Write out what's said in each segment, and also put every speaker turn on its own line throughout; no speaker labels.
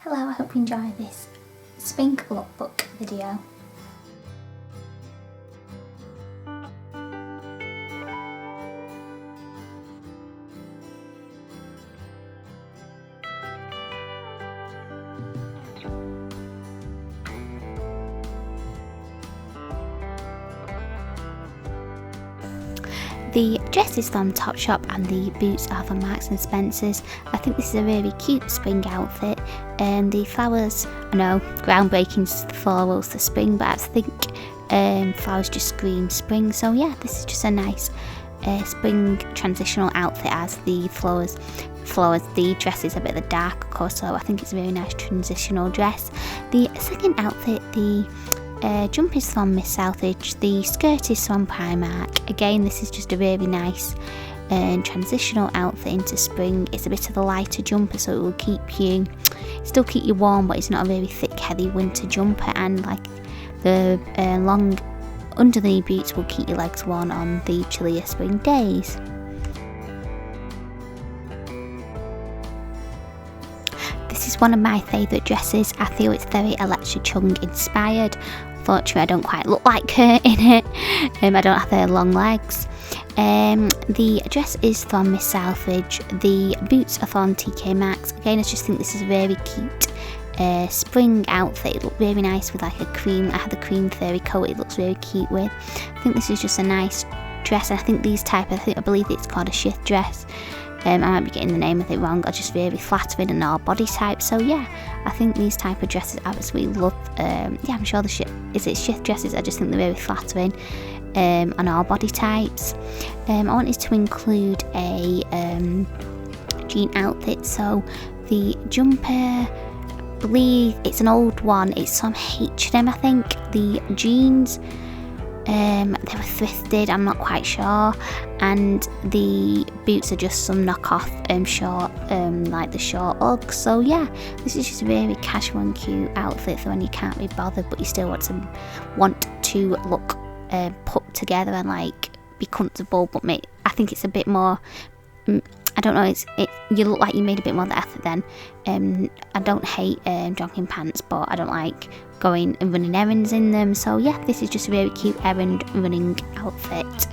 Hello, I hope you enjoy this spring lookbook video. The dress is from Topshop and the boots are from Marks and Spencer's. I think this is a really cute spring outfit, and the flowers, I know, groundbreaking florals for spring, but I think flowers just scream spring. So yeah, this is just a nice spring transitional outfit as the flowers. The dress is a bit of a dark colour, so I think it's a very nice transitional dress. The second outfit, the jump is from Miss Southridge, the skirt is from Primark. Again, this is just a really nice transitional outfit into spring. It's a bit of a lighter jumper, so it will still keep you warm, but it's not a very thick heavy winter jumper, and like the long under the knee boots will keep your legs warm on the chillier spring days. This is one of my favourite dresses. I feel it's very Electra Chung inspired. Unfortunately, I don't quite look like her in it. I don't have her long legs. The dress is from Miss Southridge. The boots are from TK Maxx. Again, I just think this is a very cute spring outfit. It looked really nice with like a cream. I had the cream fairy coat. It looks really cute with. I think this is just a nice dress. And I think I believe it's called a shift dress. I might be getting the name of it wrong, are just really flattering on our body type. So yeah, I think these type of dresses I absolutely love. I'm sure the shift dresses, I just think they're really flattering on our body types. I wanted to include a jean outfit, so the jumper, I believe it's an old one, it's from H&M I think. The jeans, they were thrifted, I'm not quite sure, and the boots are just some knockoff short, like the short Uggs. So yeah, this is just a really casual and cute outfit for when you can't be bothered, but you still want to look put together and like be comfortable. But I think it's a bit more. I don't know. You look like you made a bit more of the effort then. I don't hate jogging pants, but I don't like going and running errands in them. So yeah, this is just a very cute errand running outfit.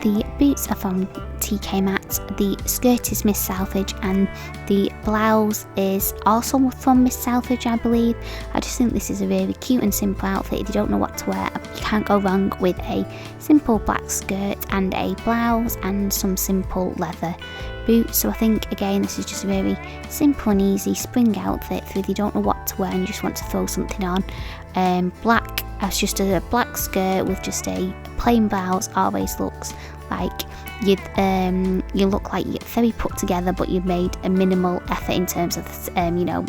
The boots are from TK Maxx, the skirt is Miss Southridge, and the blouse is also from Miss Southridge, I believe. I just think this is a really cute and simple outfit. If you don't know what to wear, you can't go wrong with a simple black skirt and a blouse and some simple leather boots. So I think, again, this is just a very simple and easy spring outfit for if you don't know what to wear and you just want to throw something on. Black as just a black skirt with just a plain blouse always looks like you look like you're very put together, but you've made a minimal effort in terms of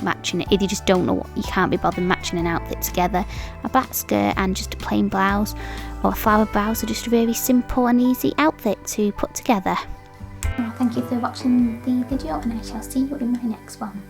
matching it. If you just don't know you can't be bothered matching an outfit together, a black skirt and just a plain blouse or a flower blouse are just a very simple and easy outfit to put together. Well, thank you for watching the video, and I shall see you in my next one.